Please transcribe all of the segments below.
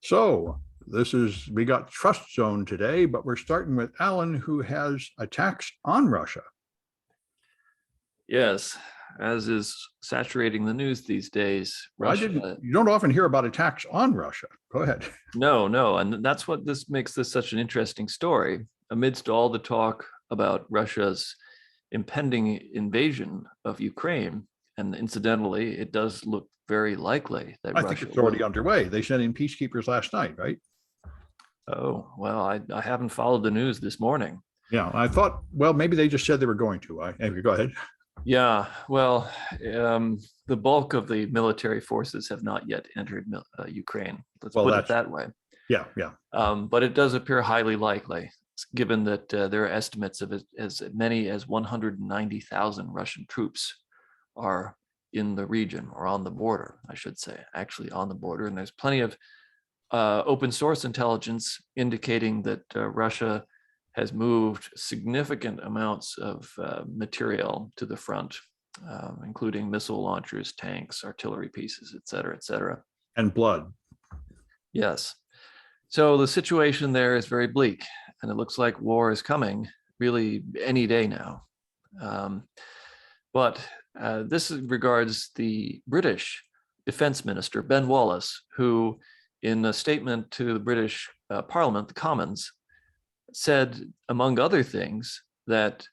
So we got TrustZone today, but we're starting with Alan, who has attacks on Russia. Yes, as is saturating the news these days. Russia. You don't often hear about attacks on Russia. Go ahead. No, and that's what makes this such an interesting story. Amidst all the talk about Russia's impending invasion of Ukraine, and incidentally, it does look very likely that I think it's already underway. They sent in peacekeepers last night, right? Oh, well, I haven't followed the news this morning. Yeah, I thought, well, maybe they just said they were going to. Anyway, go ahead. Yeah, well, the bulk of the military forces have not yet entered Ukraine. Let's put it that way. Yeah. But it does appear highly likely, given that there are estimates of as many as 190,000 Russian troops are in the region, or on the border, I should say, actually on the border. And there's plenty of open source intelligence indicating that Russia has moved significant amounts of material to the front, including missile launchers, tanks, artillery pieces, et cetera. And blood. Yes. So the situation there is very bleak, and it looks like war is coming really any day now. But this regards the British Defense Minister, Ben Wallace, who in a statement to the British Parliament, the Commons, said, among other things, that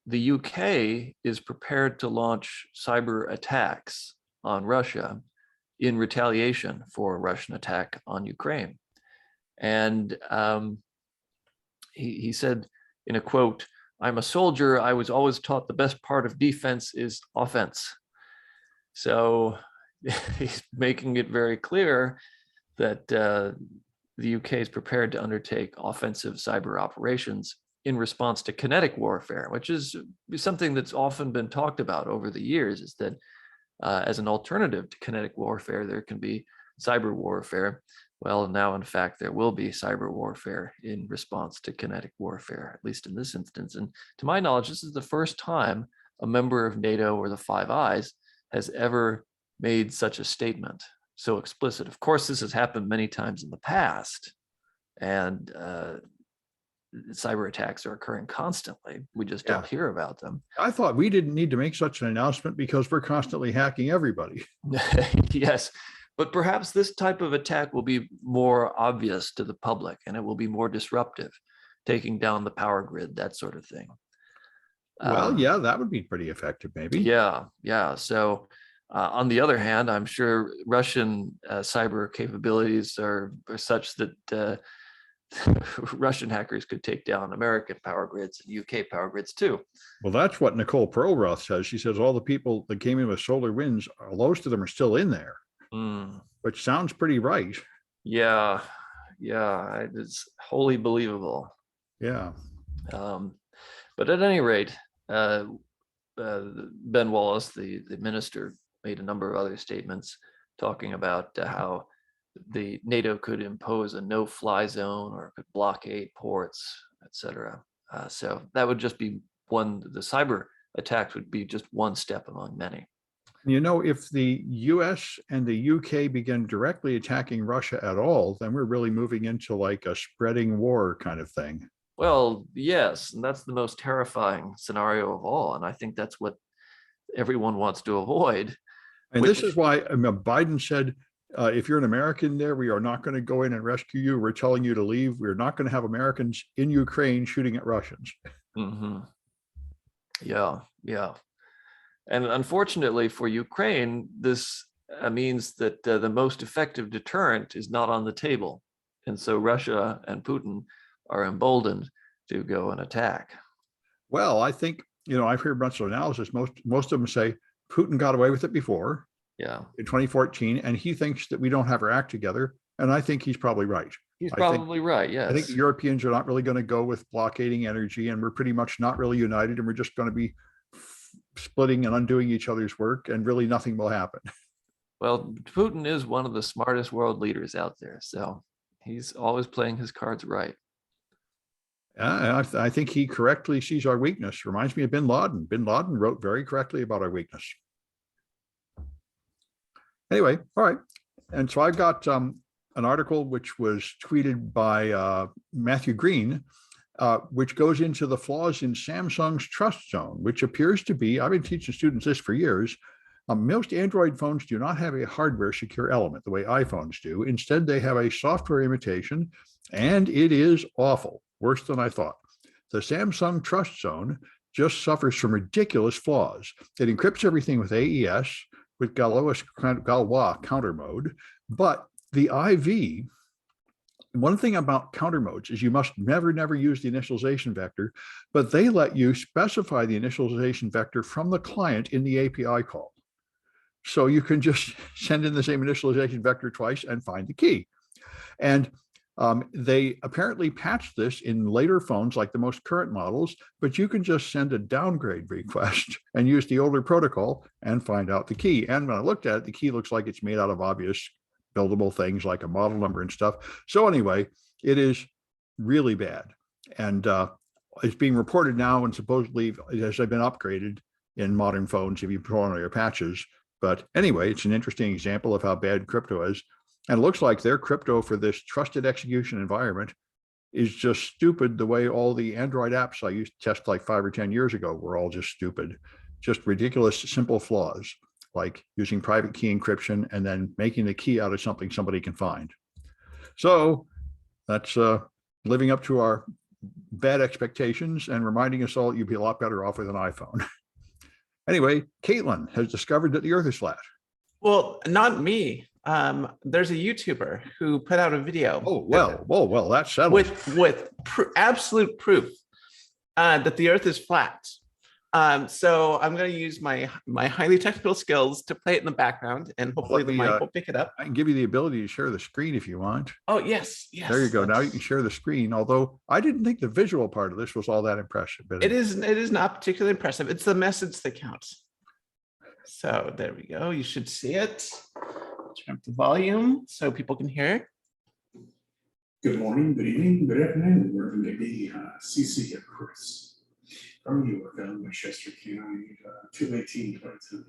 the UK is prepared to launch cyber attacks on Russia in retaliation for a Russian attack on Ukraine. And he said in a quote, "I'm a soldier. I was always taught the best part of defense is offense." So he's making it very clear that the UK is prepared to undertake offensive cyber operations in response to kinetic warfare, which is something that's often been talked about over the years, is that as an alternative to kinetic warfare, there can be cyber warfare. Well, now, in fact, there will be cyber warfare in response to kinetic warfare, at least in this instance. And to my knowledge, this is the first time a member of NATO or the Five Eyes has ever made such a statement so explicit. Of course, this has happened many times in the past, and cyber attacks are occurring constantly. We just don't hear about them. I thought we didn't need to make such an announcement because we're constantly hacking everybody. Yes, but perhaps this type of attack will be more obvious to the public, and it will be more disruptive, taking down the power grid, that sort of thing. Well, yeah, that would be pretty effective, maybe. Yeah. So on the other hand, I'm sure Russian cyber capabilities are such that Russian hackers could take down American power grids and UK power grids too. Well, that's what Nicole Perlroth says. She says all the people that came in with solar winds, most of them are still in there, which sounds pretty right. Yeah, it's wholly believable. Yeah. But at any rate, Ben Wallace, the minister, made a number of other statements talking about how the NATO could impose a no-fly zone or could blockade ports, etc. So that would just be the cyber attacks would be just one step among many. You know, if the US and the UK begin directly attacking Russia at all, then we're really moving into like a spreading war kind of thing. Well, yes, and that's the most terrifying scenario of all. And I think that's what everyone wants to avoid. And this is why Biden said, if you're an American there, we are not going to go in and rescue you. We're telling you to leave. We're not going to have Americans in Ukraine shooting at Russians. Mm-hmm. Yeah. And unfortunately for Ukraine, this means that the most effective deterrent is not on the table. And so Russia and Putin are emboldened to go and attack. Well, I think, I've heard much of analysis. Most of them say Putin got away with it before. Yeah. In 2014, and he thinks that we don't have our act together. And I think he's probably right. He's probably right, yes. I think the Europeans are not really going to go with blockading energy, and we're pretty much not really united, and we're just going to be splitting and undoing each other's work, and really nothing will happen. Well, Putin is one of the smartest world leaders out there, so he's always playing his cards right. I think he correctly sees our weakness. Reminds me of Bin Laden. Bin Laden wrote very correctly about our weakness. Anyway, all right. And so I've got an article which was tweeted by Matthew Green, which goes into the flaws in Samsung's TrustZone, which appears to be, I've been teaching students this for years. Most Android phones do not have a hardware secure element the way iPhones do. Instead, they have a software imitation, and it is awful, worse than I thought. The Samsung TrustZone just suffers from ridiculous flaws. It encrypts everything with AES, with Galois counter mode, but the IV, one thing about counter modes is you must never use the initialization vector, but they let you specify the initialization vector from the client in the API call. So you can just send in the same initialization vector twice and find the key. And they apparently patched this in later phones, like the most current models, but you can just send a downgrade request and use the older protocol and find out the key. And when I looked at it, the key looks like it's made out of obvious buildable things like a model number and stuff. So anyway, it is really bad. And it's being reported now and supposedly it has been upgraded in modern phones if you put on your patches. But anyway, it's an interesting example of how bad crypto is. And it looks like their crypto for this trusted execution environment is just stupid the way all the Android apps I used to test like 5 or 10 years ago were all just stupid, just ridiculous, simple flaws, like using private key encryption and then making the key out of something somebody can find. So that's living up to our bad expectations and reminding us all you'd be a lot better off with an iPhone. Anyway, Kaitlyn has discovered that the Earth is flat. Well, not me. There's a YouTuber who put out a video. Oh, well, that's settled. With absolute proof that the Earth is flat. So I'm going to use my highly technical skills to play it in the background, and hopefully the mic will pick it up. I can give you the ability to share the screen if you want. Oh, yes. There you go. Now you can share the screen, although I didn't think the visual part of this was all that impressive. But it is not particularly impressive. It's the message that counts. So there we go. You should see it. Turn up the volume so people can hear it. Good morning, good evening, good afternoon, wherever it may be. CC here, Chris, from New York, Westchester County, 21822.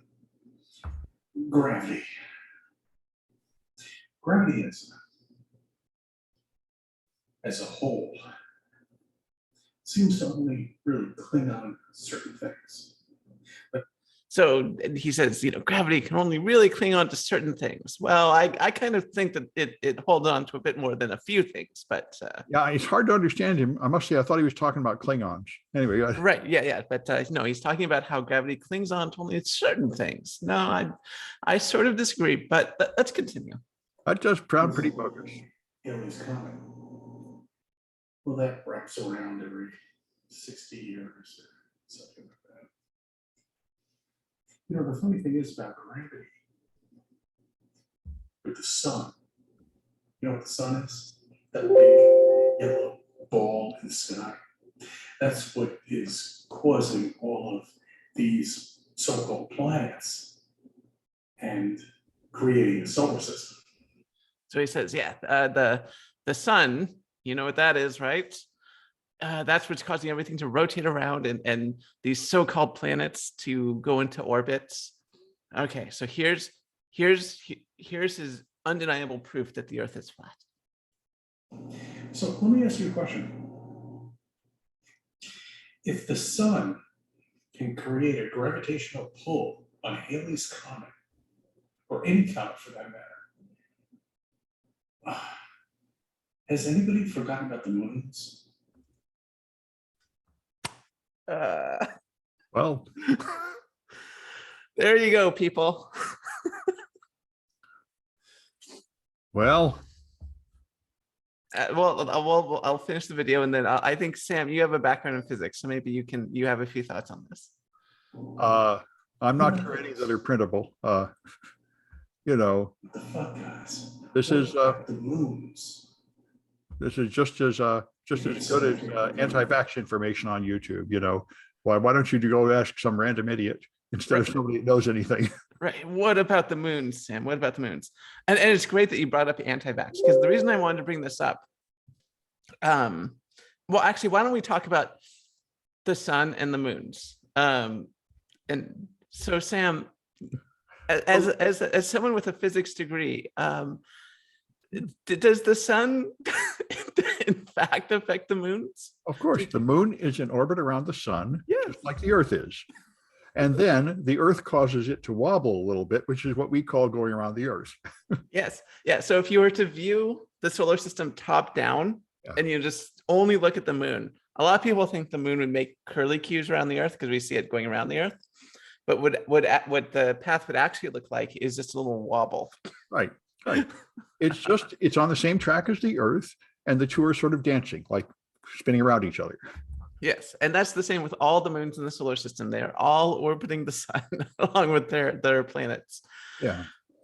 Gravity. Gravity is, as a whole, seems to only really cling on to certain things. So he says, gravity can only really cling on to certain things. Well, I kind of think that it holds on to a bit more than a few things, but yeah, it's hard to understand him. I must say, I thought he was talking about Klingons. Anyway, right, yeah, but no, he's talking about how gravity clings on to only certain things. No, I sort of disagree, but let's continue. That does sound pretty bogus. Aliens coming. Well, that wraps around every 60 years or something like that. The funny thing is about gravity with the sun. You know what the sun is? That big yellow ball in the sky. That's what is causing all of these so-called planets and creating a solar system. So he says, yeah, the sun, you know what that is, right? That's what's causing everything to rotate around and these so-called planets to go into orbits. Okay, so here's his undeniable proof that the Earth is flat. So let me ask you a question. If the sun can create a gravitational pull on Halley's Comet, or any comet for that matter, has anybody forgotten about the moons? Well, there you go, people. well, I'll finish the video, and then I think, Sam, you have a background in physics, so maybe you have a few thoughts on this. I'm not sure any that are printable. What the fuck, guys? This is the moons. This is just as good as anti-vax information on YouTube. Why don't you go ask some random idiot instead of somebody that knows anything? Right. What about the moons, Sam? What about the moons? And it's great that you brought up anti-vax, because the reason I wanted to bring this up, well, actually, why don't we talk about the sun and the moons? And so, Sam, as someone with a physics degree, Does the sun in fact affect the moons? Of course, the moon is in orbit around the sun, Yes. just like the Earth is. And then the Earth causes it to wobble a little bit, which is what we call going around the Earth. Yes. Yeah. So if you were to view the solar system top down and you just only look at the moon, a lot of people think the moon would make curlicues around the Earth because we see it going around the Earth. But what the path would actually look like is just a little wobble. Right. Right. It's on the same track as the Earth, and the two are sort of dancing, like spinning around each other. Yes, and that's the same with all the moons in the solar system. They are all orbiting the sun along with their planets. Yeah.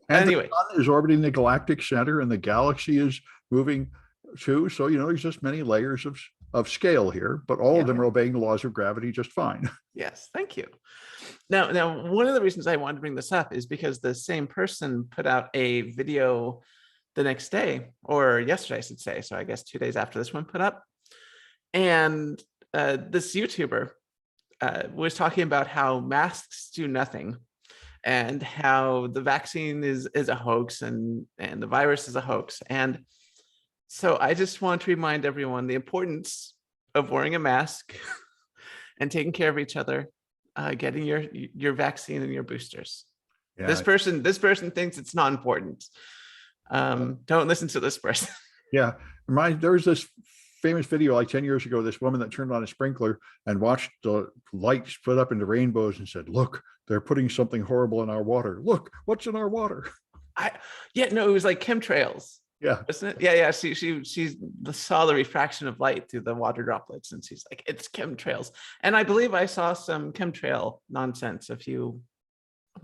And anyway, the sun is orbiting the galactic center, and the galaxy is moving too. So there's just many layers of scale here, but all of them are obeying the laws of gravity just fine. Yes, thank you. Now, one of the reasons I wanted to bring this up is because the same person put out a video the next day, or yesterday, I should say. So I guess 2 days after this one put up. And this YouTuber was talking about how masks do nothing and how the vaccine is a hoax and the virus is a hoax. And so I just want to remind everyone the importance of wearing a mask and taking care of each other, getting your vaccine and your boosters. Yeah. This person thinks it's not important. Don't listen to this person. Yeah. There was this famous video like 10 years ago, this woman that turned on a sprinkler and watched the light split up into rainbows and said, look, they're putting something horrible in our water. Look, what's in our water? It was like chemtrails. Yeah. Wasn't it? Yeah. She saw the refraction of light through the water droplets and she's like, it's chemtrails. And I believe I saw some chemtrail nonsense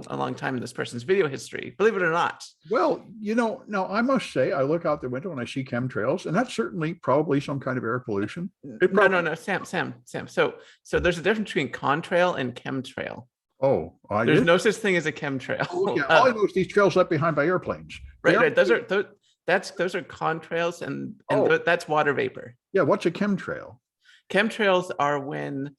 a long time in this person's video history, believe it or not. Well, now I must say, I look out the window and I see chemtrails, and that's certainly probably some kind of air pollution. No, Sam. So there's a difference between contrail and chemtrail. Oh, there's no such thing as a chemtrail. Oh, yeah. All I know is these trails left behind by airplanes. Right. Those are contrails, and that's water vapor. Yeah. What's a chemtrail? Chemtrails are when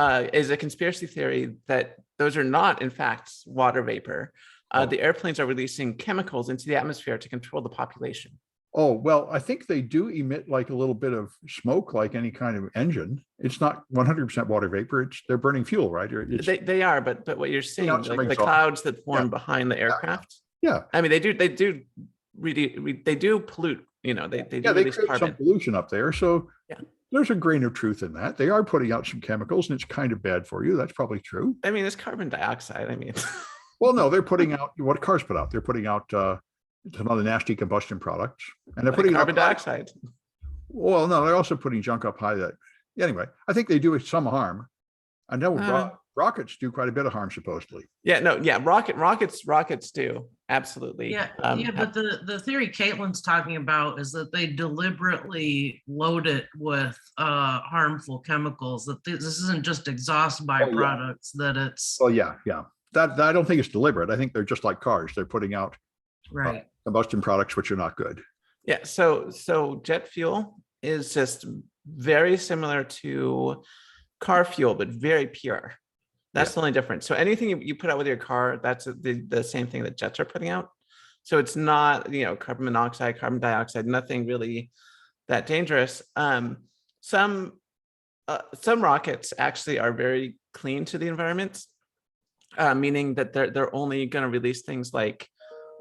is a conspiracy theory that those are not, in fact, water vapor. The airplanes are releasing chemicals into the atmosphere to control the population. Oh, well, I think they do emit like a little bit of smoke, like any kind of engine. It's not 100% water vapor. They're burning fuel, right? They are, but what you're saying, like the clouds that form behind the aircraft. Yeah. I mean, they do pollute. They release create carbon. some pollution up there. So yeah. There's a grain of truth in that. They are putting out some chemicals, and it's kind of bad for you. That's probably true. I mean, it's carbon dioxide. I mean, well, no, they're putting out what cars put out. They're putting out some other nasty combustion products, and they're putting carbon dioxide. Well, no, they're also putting junk up high. Anyway, I think they do some harm. I know rockets do quite a bit of harm, supposedly. Rockets do, absolutely. Yeah, but the theory Kaitlyn's talking about is that they deliberately load it with harmful chemicals. That this isn't just exhaust byproducts. That it's. Oh yeah. That I don't think it's deliberate. I think they're just like cars. They're putting out combustion products which are not good. Yeah. So jet fuel is just very similar to car fuel, but very pure. That's the only difference. So anything you put out with your car, that's the same thing that jets are putting out. So it's not, carbon monoxide, carbon dioxide, nothing really that dangerous. Some rockets actually are very clean to the environment, meaning that they're only going to release things like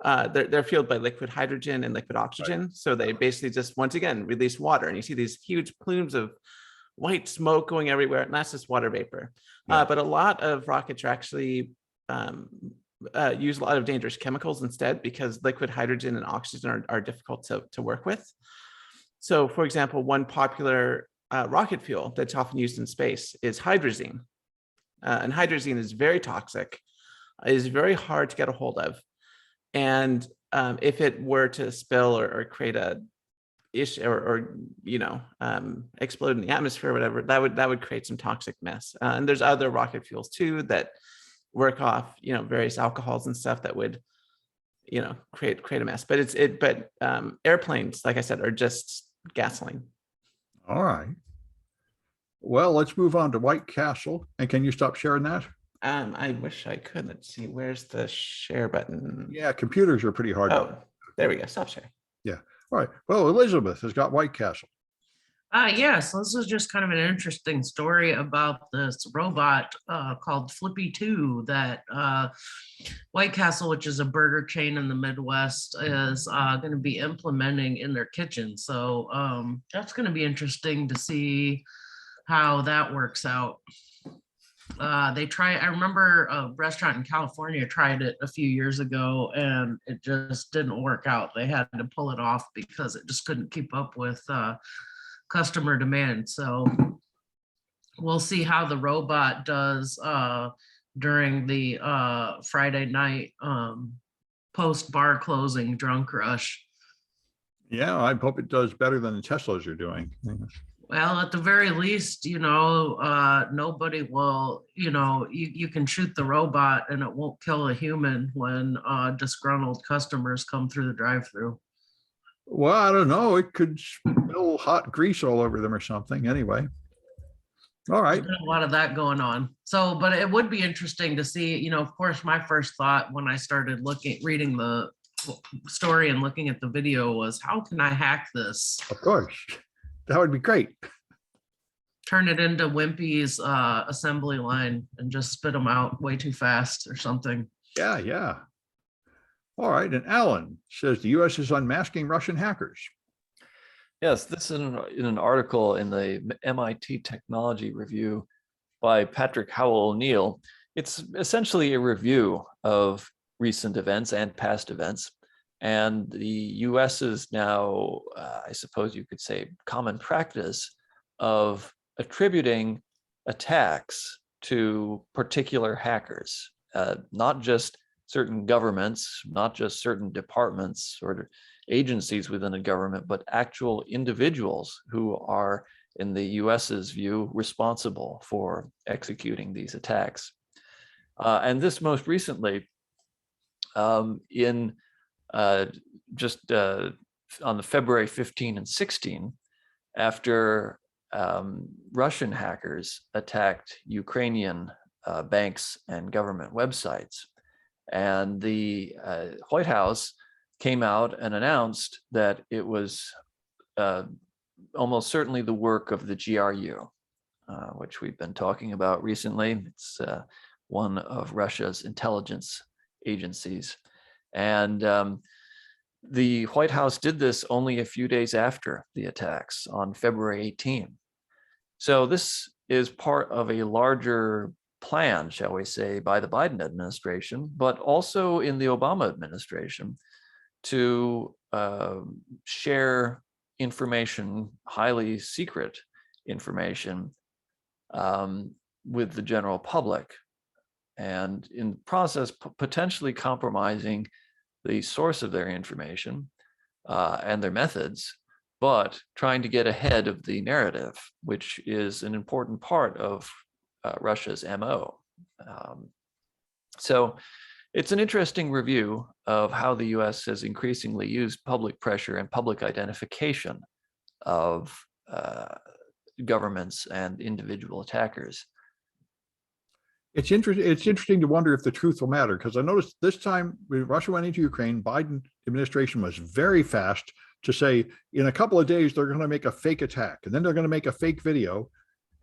they're fueled by liquid hydrogen and liquid oxygen. Right. So they basically just, once again, release water, and you see these huge plumes of white smoke going everywhere, and that's just water vapor. Yeah. But a lot of rockets are actually use a lot of dangerous chemicals instead, because liquid hydrogen and oxygen are difficult to work with. So, for example, one popular rocket fuel that's often used in space is hydrazine. And hydrazine is very toxic, is very hard to get a hold of. And if it were to spill or create a issue or explode in the atmosphere or whatever, that would create some toxic mess. And there's other rocket fuels too that work off various alcohols and stuff that would create a mess. But airplanes, like I said, are just gasoline. All right. Well, let's move on to White Castle. And can you stop sharing that? I wish I could. Let's see. Where's the share button? Yeah, computers are pretty hard. Oh, there we go. Stop sharing. Yeah. All right. Well, Elizabeth has got White Castle. Yes, this is just kind of an interesting story about this robot called Flippy 2 that White Castle, which is a burger chain in the Midwest, is going to be implementing in their kitchen. So that's going to be interesting to see how that works out. I remember a restaurant in California tried it a few years ago and it just didn't work out. They had to pull it off because it just couldn't keep up with customer demand. So we'll see how the robot does during the Friday night post bar closing drunk rush. Yeah, I hope it does better than the Teslas are doing. Well, at the very least, nobody will, you can shoot the robot and it won't kill a human when disgruntled customers come through the drive-through. Well, I don't know. It could spill hot grease all over them or something. Anyway. All right. There's a lot of that going on. So, but it would be interesting to see, of course, my first thought when I started reading the story and looking at the video was, how can I hack this? Of course. That would be great. Turn it into Wimpy's assembly line and just spit them out way too fast or something. Yeah, yeah. All right. And Alan says the U.S. is unmasking Russian hackers. Yes, this is in an article in the MIT Technology Review by Patrick Howell O'Neill. It's essentially a review of recent events and past events. And the US's now, I suppose you could say, common practice of attributing attacks to particular hackers, not just certain governments, not just certain departments or agencies within a government, but actual individuals who are, in the US's view, responsible for executing these attacks. And this most recently, just on the February 15 and 16, after Russian hackers attacked Ukrainian banks and government websites. And the White House came out and announced that it was almost certainly the work of the GRU, which we've been talking about recently. It's one of Russia's intelligence agencies. And the White House did this only a few days after the attacks on February 18. So this is part of a larger plan, shall we say, by the Biden administration, but also in the Obama administration, to share information, highly secret information, with the general public, and in the process potentially compromising the source of their information and their methods, but trying to get ahead of the narrative, which is an important part of Russia's MO. So it's an interesting review of how the US has increasingly used public pressure and public identification of governments and individual attackers. It's interesting to wonder if the truth will matter, because I noticed this time when Russia went into Ukraine, Biden administration was very fast to say in a couple of days they're going to make a fake attack, and then they're going to make a fake video.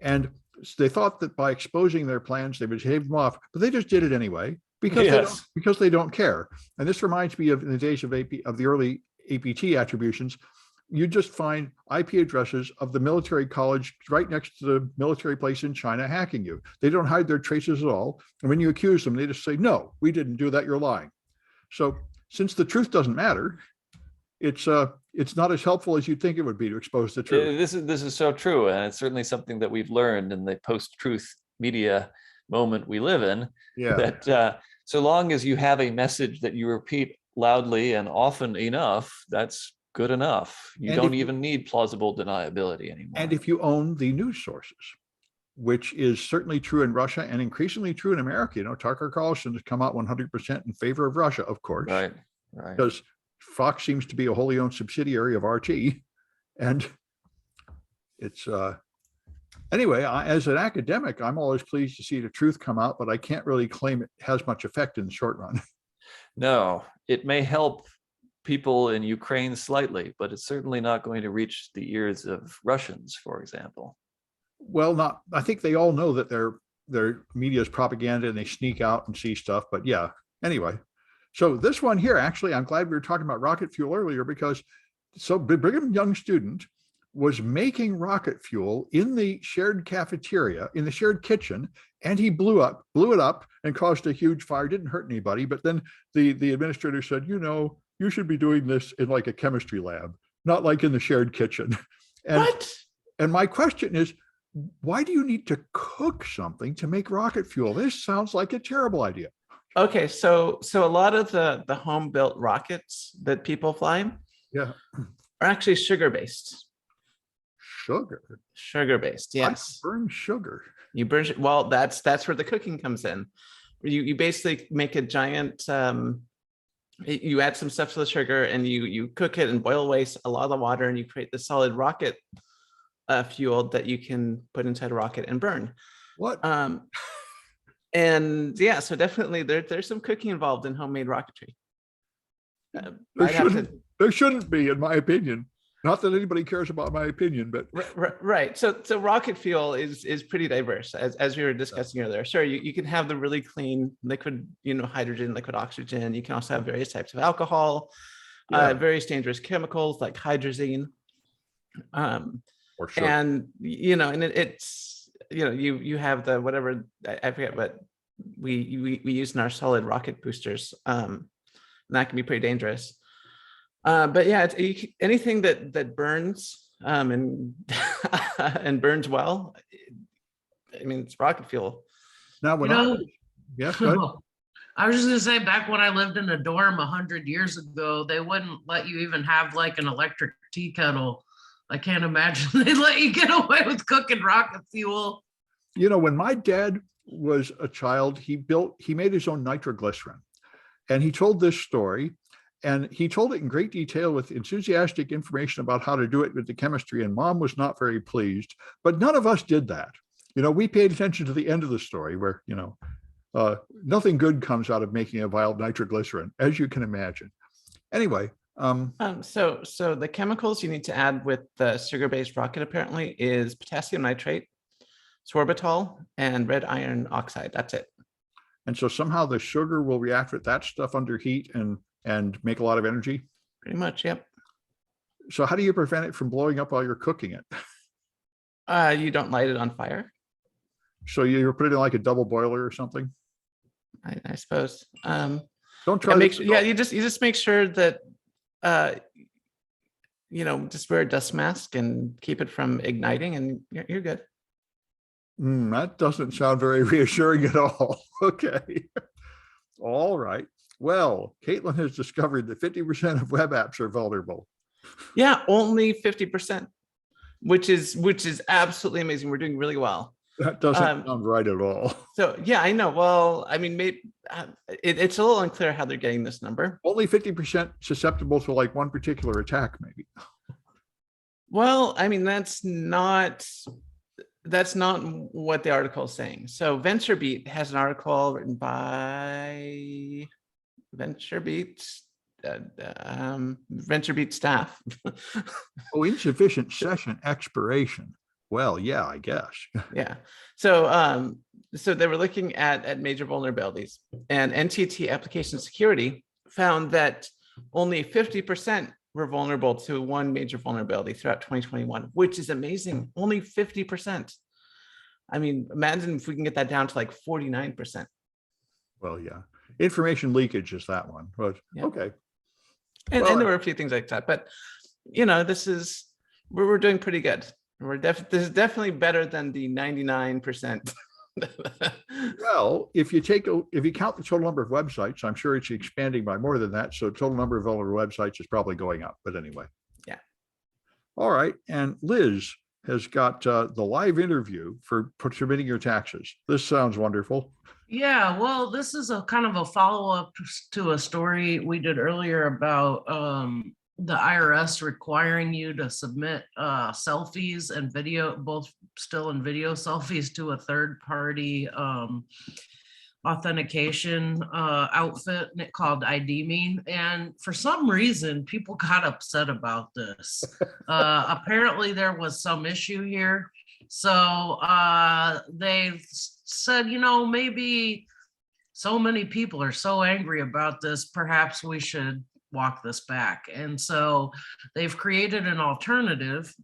And they thought that by exposing their plans, they would shave them off, but they just did it anyway because they don't care. And this reminds me of in the days of the early APT attributions. You just find IP addresses of the military college right next to the military place in China hacking you. They don't hide their traces at all. And when you accuse them, they just say, no, we didn't do that, you're lying. So since the truth doesn't matter, it's not as helpful as you'd think it would be to expose the truth. This is so true. And it's certainly something that we've learned in the post-truth media moment we live in, that so long as you have a message that you repeat loudly and often enough, that's good enough. You don't even need plausible deniability anymore. And if you own the news sources, which is certainly true in Russia and increasingly true in America. Tucker Carlson has come out 100% in favor of Russia, of course. Right. Because Fox seems to be a wholly owned subsidiary of RT. And it's, anyway, as an academic, I'm always pleased to see the truth come out, but I can't really claim it has much effect in the short run. No, it may help people in Ukraine slightly, but it's certainly not going to reach the ears of Russians, for example. Well, not, I think they all know that their media is propaganda and they sneak out and see stuff, but yeah, anyway. So this one here, actually, I'm glad we were talking about rocket fuel earlier, because so Brigham Young student was making rocket fuel in the shared cafeteria, in the shared kitchen, and he blew it up and caused a huge fire. Didn't hurt anybody, but then the administrator said, you know, you should be doing this in like a chemistry lab, not like in the shared kitchen. And, What? and my question is, why do you need to cook something to make rocket fuel? This sounds like a terrible idea. Okay, so a lot of the home built rockets that people fly Yeah. are actually sugar based. Sugar. Yes. I burn sugar. You burn. Well, that's where the cooking comes in. You basically make a giant. You add some stuff to the sugar and you cook it and boil away a lot of the water, and you create the solid rocket fuel that you can put inside a rocket and burn. What? And yeah, so definitely there's some cooking involved in homemade rocketry. There shouldn't be, in my opinion. Not that anybody cares about my opinion, but right. So rocket fuel is pretty diverse, as we were discussing earlier. Sure, you can have the really clean liquid, hydrogen, liquid oxygen. You can also have various types of alcohol, various dangerous chemicals like hydrazine. or sugar. And it's you have the whatever, I forget what we use in our solid rocket boosters. And that can be pretty dangerous. But yeah, anything that burns and and burns well. I mean, it's rocket fuel. Now, when yes, go ahead. I was just gonna say, back when I lived in a dorm 100 years ago, they wouldn't let you even have like an electric tea kettle. I can't imagine they let you get away with cooking rocket fuel. When my dad was a child, he made his own nitroglycerin, and he told this story. And he told it in great detail with enthusiastic information about how to do it with the chemistry. And Mom was not very pleased, but none of us did that. We paid attention to the end of the story where, nothing good comes out of making a vial of nitroglycerin, as you can imagine. Anyway. So the chemicals you need to add with the sugar-based rocket apparently is potassium nitrate, sorbitol, and red iron oxide. That's it. And so somehow the sugar will react with that stuff under heat and make a lot of energy? Pretty much, yep. So how do you prevent it from blowing up while you're cooking it? You don't light it on fire. So you put it in like a double boiler or something? I suppose. Don't try to you just make sure that just wear a dust mask and keep it from igniting, and you're good. That doesn't sound very reassuring at all. Okay. All right. Well, Kaitlyn has discovered that 50% of web apps are vulnerable. Yeah, only 50%, which is absolutely amazing. We're doing really well. That doesn't sound right at all. So yeah, I know. Well, I mean, maybe it's a little unclear how they're getting this number. Only 50% susceptible to like one particular attack, maybe. Well, I mean, that's not what the article is saying. So VentureBeat has an article written by VentureBeat staff. Oh, insufficient session expiration. Well, yeah, I guess. Yeah. So they were looking at major vulnerabilities, and NTT Application Security found that only 50% were vulnerable to one major vulnerability throughout 2021, which is amazing. Only 50%. I mean, imagine if we can get that down to like 49%. Well, yeah. Information leakage is that one, but yeah. Okay. And there were a few things like that, but we're doing pretty good. This is definitely better than the 99%. Well, if you count the total number of websites, I'm sure it's expanding by more than that. So total number of vulnerable websites is probably going up. But anyway. Yeah. All right. And Liz has got the live interview for submitting your taxes. This sounds wonderful. Yeah, well, this is a kind of a follow-up to a story we did earlier about the IRS requiring you to submit selfies and video, both still and video selfies, to a third party authentication outfit called ID Me, and for some reason people got upset about this. Apparently there was some issue here, so they said, you know, maybe so many people are so angry about this, perhaps we should walk this back. And so they've created an alternative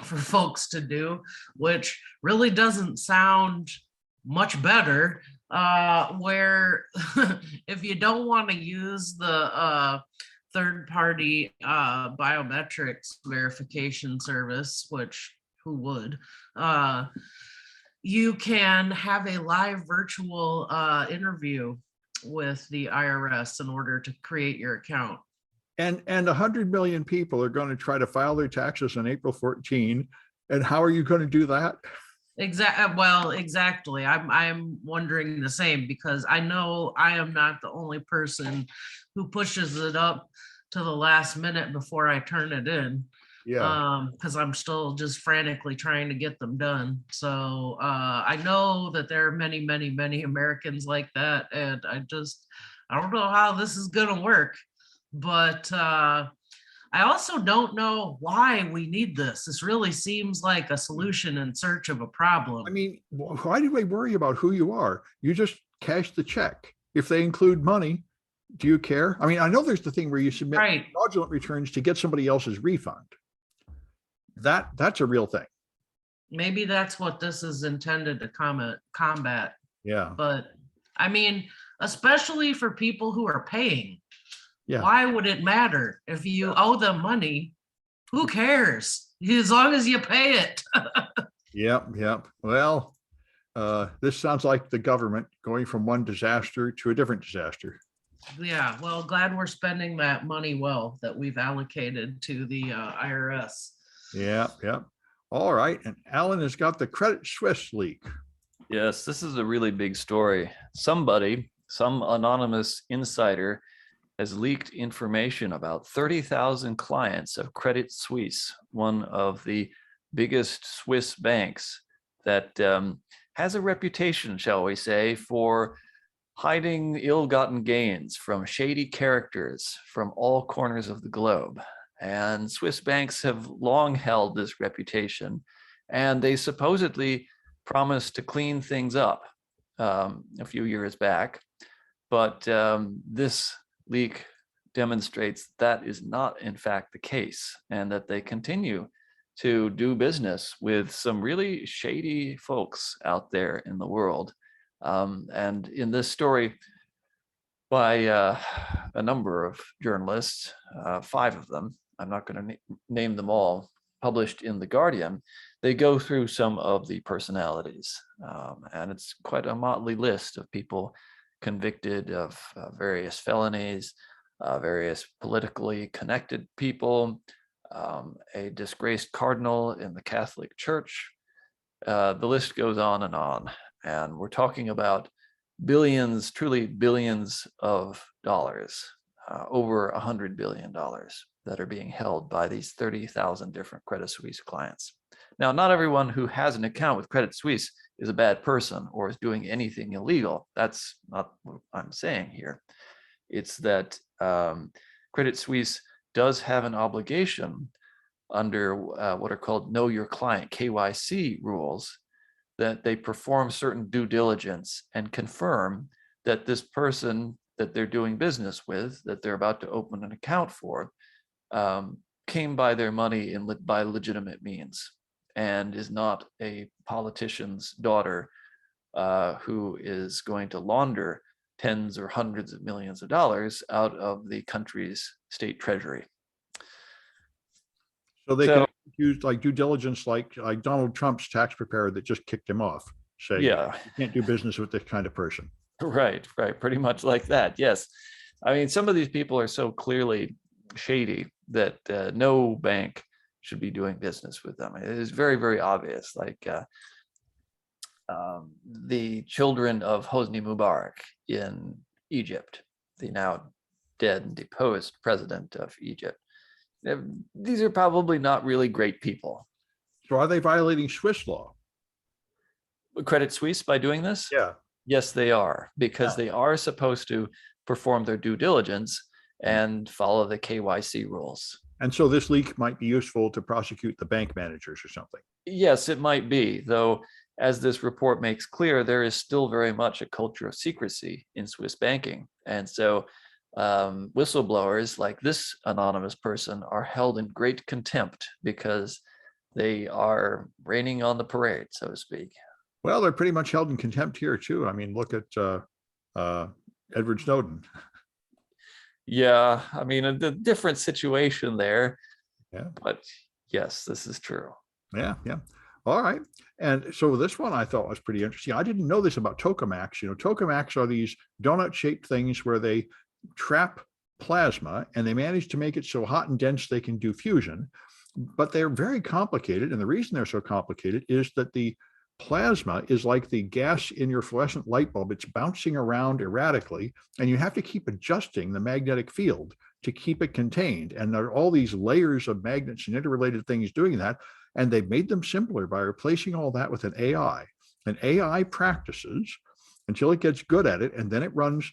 for folks to do, which really doesn't sound much better, where if you don't want to use the third-party biometrics verification service, which who would, you can have a live virtual interview with the IRS in order to create your account. And 100 million people are going to try to file their taxes on April 14. And how are you going to do that? Exactly. I'm wondering the same, because I know I am not the only person who pushes it up to the last minute before I turn it in. Yeah. Because I'm still just frantically trying to get them done. So I know that there are many, many, many Americans like that. And I don't know how this is going to work. But I also don't know why we need this. This really seems like a solution in search of a problem. I mean, why do we worry about who you are? You just cash the check. If they include money, do you care? I mean, I know there's the thing where you submit fraudulent returns to get somebody else's refund. That's a real thing. Maybe that's what this is intended to combat. Yeah. But I mean, especially for people who are paying. Yeah. Why would it matter if you owe them money? Who cares? As long as you pay it. Yep. Well, this sounds like the government going from one disaster to a different disaster. Yeah, well, glad we're spending that money well that we've allocated to the IRS. Yep. All right. And Alan has got the Credit Suisse leak. Yes, this is a really big story. Some anonymous insider has leaked information about 30,000 clients of Credit Suisse, one of the biggest Swiss banks that has a reputation, shall we say, for hiding ill-gotten gains from shady characters from all corners of the globe. And Swiss banks have long held this reputation, and they supposedly promised to clean things up a few years back. But this leak demonstrates that is not in fact the case, and that they continue to do business with some really shady folks out there in the world. And in this story by a number of journalists, 5 of them, I'm not going to name them all, published in The Guardian, they go through some of the personalities. And it's quite a motley list of people convicted of various felonies, various politically connected people, a disgraced cardinal in the Catholic Church. The list goes on. And we're talking about billions, truly billions of dollars, over $100 billion that are being held by these 30,000 different Credit Suisse clients. Now, not everyone who has an account with Credit Suisse is a bad person or is doing anything illegal. That's not what I'm saying here. It's that Credit Suisse does have an obligation under what are called Know Your Client, KYC rules, that they perform certain due diligence and confirm that this person that they're doing business with, that they're about to open an account for, came by their money by legitimate means and is not a politician's daughter who is going to launder tens or hundreds of millions of dollars out of the country's state treasury. So they can use like due diligence, like Donald Trump's tax preparer that just kicked him off. Say, yeah, you can't do business with this kind of person. Right, pretty much like that. Yes, I mean, some of these people are so clearly shady that no bank should be doing business with them. It is very, very obvious. Like the children of Hosni Mubarak in Egypt, the now dead and deposed president of Egypt. These are probably not really great people. So are they violating Swiss law? Credit Suisse by doing this? Yeah. Yes, they are, because Yeah. they are supposed to perform their due diligence and follow the KYC rules. And so this leak might be useful to prosecute the bank managers or something. Yes, it might be, though, as this report makes clear, there is still very much a culture of secrecy in Swiss banking. And so whistleblowers like this anonymous person are held in great contempt because they are raining on the parade, so to speak. Well, they're pretty much held in contempt here too. I mean, look at Edward Snowden. Yeah, I mean, a different situation there. Yeah. But yes, this is true. Yeah, yeah. All right. And so this one I thought was pretty interesting. I didn't know this about tokamaks. You know, tokamaks are these donut-shaped things where they trap plasma and they manage to make it so hot and dense they can do fusion. But they're very complicated. And the reason they're so complicated is that the plasma is like the gas in your fluorescent light bulb. It's bouncing around erratically, and you have to keep adjusting the magnetic field to keep it contained. And there are all these layers of magnets and interrelated things doing that. And they've made them simpler by replacing all that with an AI. And AI practices until it gets good at it, and then it runs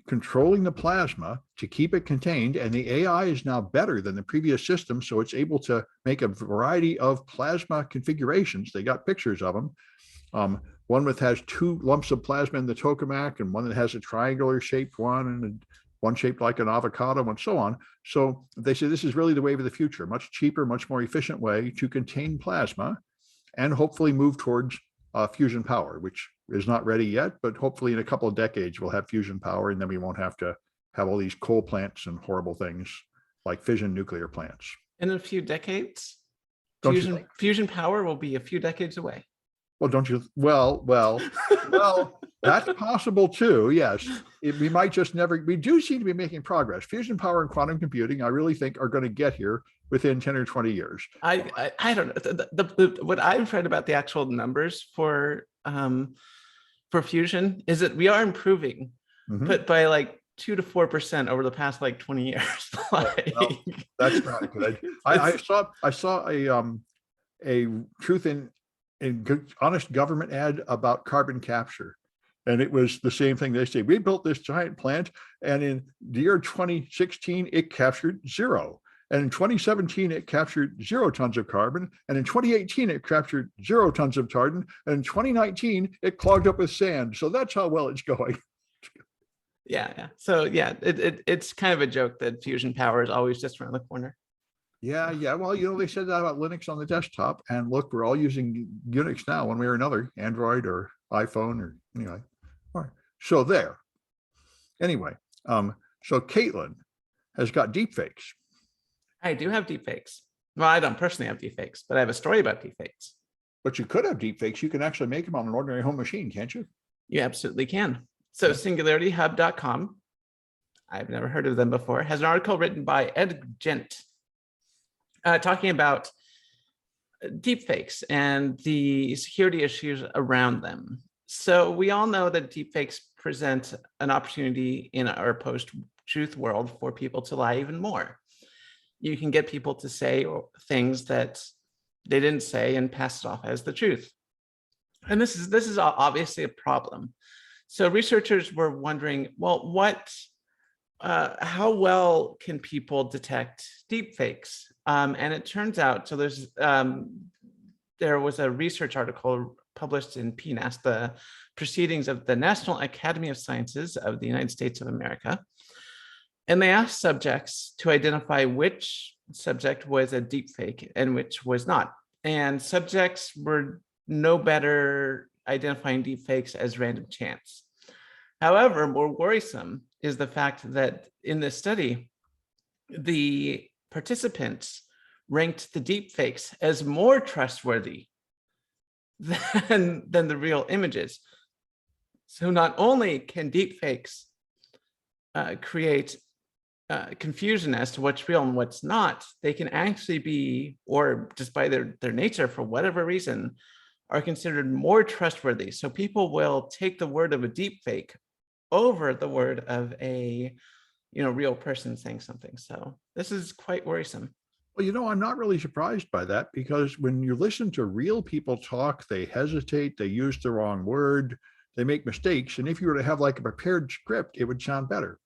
controlling the plasma to keep it contained. And the AI is now better than the previous system, so it's able to make a variety of plasma configurations. They got pictures of them. One with has 2 lumps of plasma in the tokamak, and one that has a triangular shaped one, and one shaped like an avocado, and so on. So they say this is really the wave of the future, much cheaper, much more efficient way to contain plasma and hopefully move towards fusion power, which is not ready yet, but hopefully in a couple of decades we'll have fusion power, and then we won't have to have all these coal plants and horrible things like fission nuclear plants. In a few decades, Don't you think? fusion power will be a few decades away. Well, don't you? Well, that's possible too. Yes, we might just never. We do seem to be making progress. Fusion power and quantum computing, I really think, are going to get here within 10 or 20 years. I don't know. What I've read about the actual numbers for fusion is that we are improving, but by like 2 to 4% over the past like 20 years. Like, well, that's not good. I saw a truth in good, honest government ad about carbon capture. And it was the same thing. They say, we built this giant plant, and in the year 2016, it captured 0. And in 2017, it captured 0 tons of carbon. And in 2018, it captured 0 tons of carbon. And in 2019, it clogged up with sand. So that's how well it's going. Yeah. So yeah, it's kind of a joke that fusion power is always just around the corner. Yeah. Well, you know, they said that about Linux on the desktop, and look, we're all using Unix now, one way or another, Android or iPhone or anyway. All right. So there. Anyway, so Kaitlyn has got deepfakes. I do have deepfakes. Well, I don't personally have deepfakes, but I have a story about deepfakes. But you could have deepfakes. You can actually make them on an ordinary home machine, can't you? You absolutely can. So singularityhub.com, I've never heard of them before, has an article written by Ed Gent talking about deepfakes and the security issues around them. So we all know that deepfakes present an opportunity in our post-truth world for people to lie even more. You can get people to say things that they didn't say and pass it off as the truth. And this is obviously a problem. So researchers were wondering, well, how well can people detect deepfakes? And it turns out, so there was a research article published in PNAS, the Proceedings of the National Academy of Sciences of the United States of America. And they asked subjects to identify which subject was a deepfake and which was not. And subjects were no better identifying deepfakes as random chance. However, more worrisome is the fact that in this study, the participants ranked the deepfakes as more trustworthy than the real images. So not only can deepfakes create confusion as to what's real and what's not, they can actually be, or just by their nature, for whatever reason, are considered more trustworthy. So people will take the word of a deepfake over the word of a real person saying something. So this is quite worrisome. Well, you know, I'm not really surprised by that, because when you listen to real people talk, they hesitate, they use the wrong word, they make mistakes. And if you were to have like a prepared script, it would sound better.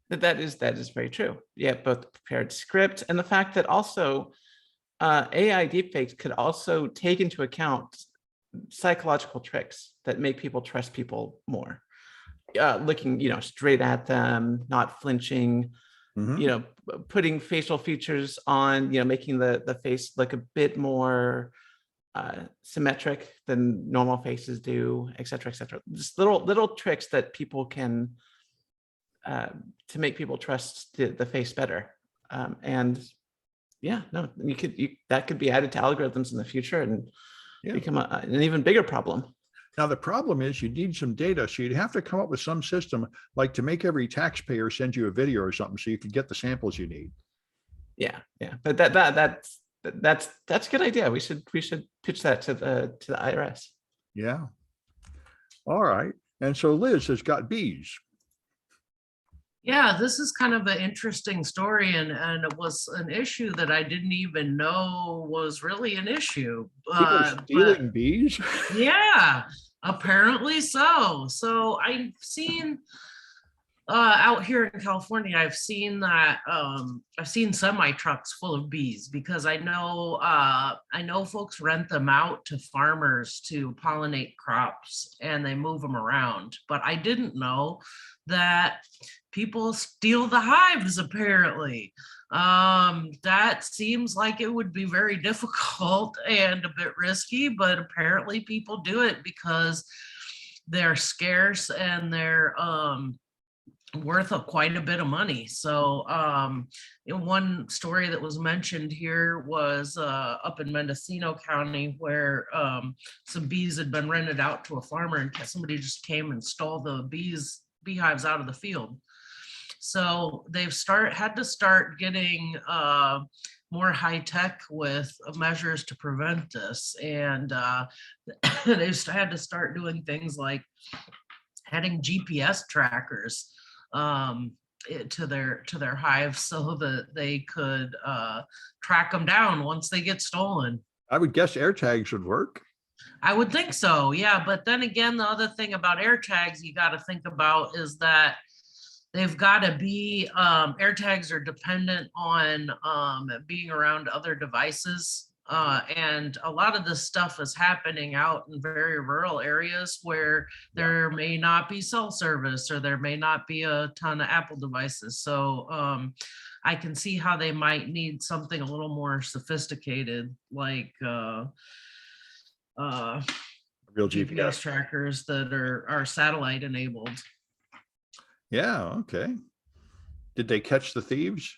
That is very true. Yeah, both the prepared script and the fact that also AI deepfakes could also take into account psychological tricks that make people trust people more. Looking, straight at them, not flinching, Mhm. putting facial features on, making the face look a bit more symmetric than normal faces do, et cetera, et cetera. Just little tricks that people can to make people trust the face better. And yeah, no, that could be added to algorithms in the future and Yeah. become an even bigger problem. Now, the problem is you need some data. So you'd have to come up with some system like to make every taxpayer send you a video or something so you could get the samples you need. Yeah. But that's a good idea. We should pitch that to the IRS. Yeah. All right. And so Liz has got bees. Yeah, this is kind of an interesting story, and it was an issue that I didn't even know was really an issue. People stealing bees? Yeah, apparently so. So I've seen out here in California, I've seen that I've seen semi trucks full of bees because I know folks rent them out to farmers to pollinate crops and they move them around. But I didn't know that people steal the hives apparently. That seems like it would be very difficult and a bit risky, but apparently people do it because they're scarce and they're worth quite a bit of money. So one story that was mentioned here was up in Mendocino County where some bees had been rented out to a farmer and somebody just came and stole the beehives out of the field. So they've had to start getting more high tech with measures to prevent this. And they've had to start doing things like adding GPS trackers to their hives so that they could track them down once they get stolen. I would guess air tags would work. I would think so, yeah. But then again, the other thing about air tags you got to think about is that they've got to be, air tags are dependent on being around other devices. And a lot of this stuff is happening out in very rural areas where there may not be cell service or there may not be a ton of Apple devices. So I can see how they might need something a little more sophisticated, like Real GPS trackers that are satellite enabled. Yeah, okay. Did they catch the thieves?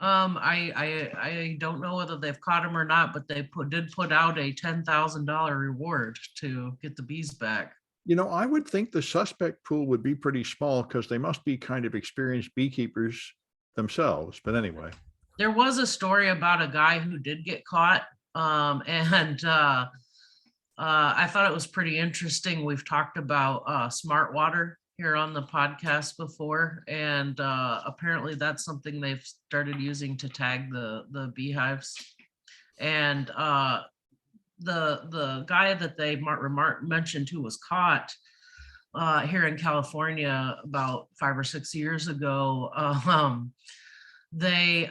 I don't know whether they've caught him or not, but they did put out a $10,000 reward to get the bees back. I would think the suspect pool would be pretty small because they must be kind of experienced beekeepers themselves. But anyway, there was a story about a guy who did get caught, and I thought it was pretty interesting. We've talked about smart water here on the podcast before, and apparently that's something they've started using to tag the beehives. And the guy that they mentioned who was caught here in California about 5 or 6 years ago, they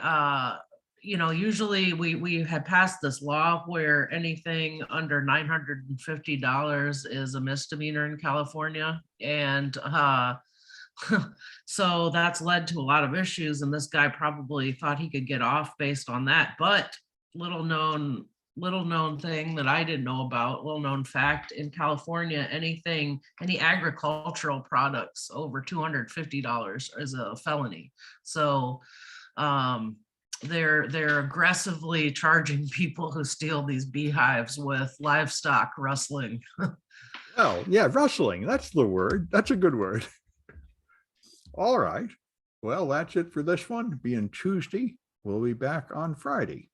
usually we had passed this law where anything under $950 is a misdemeanor in California. And so that's led to a lot of issues. And this guy probably thought he could get off based on that. But little known thing that I didn't know about, little known fact, in California, any agricultural products over $250 is a felony. So they're aggressively charging people who steal these beehives with livestock rustling. Oh, yeah, rustling. That's the word. That's a good word. All right. Well, that's it for this one. Being Tuesday, we'll be back on Friday.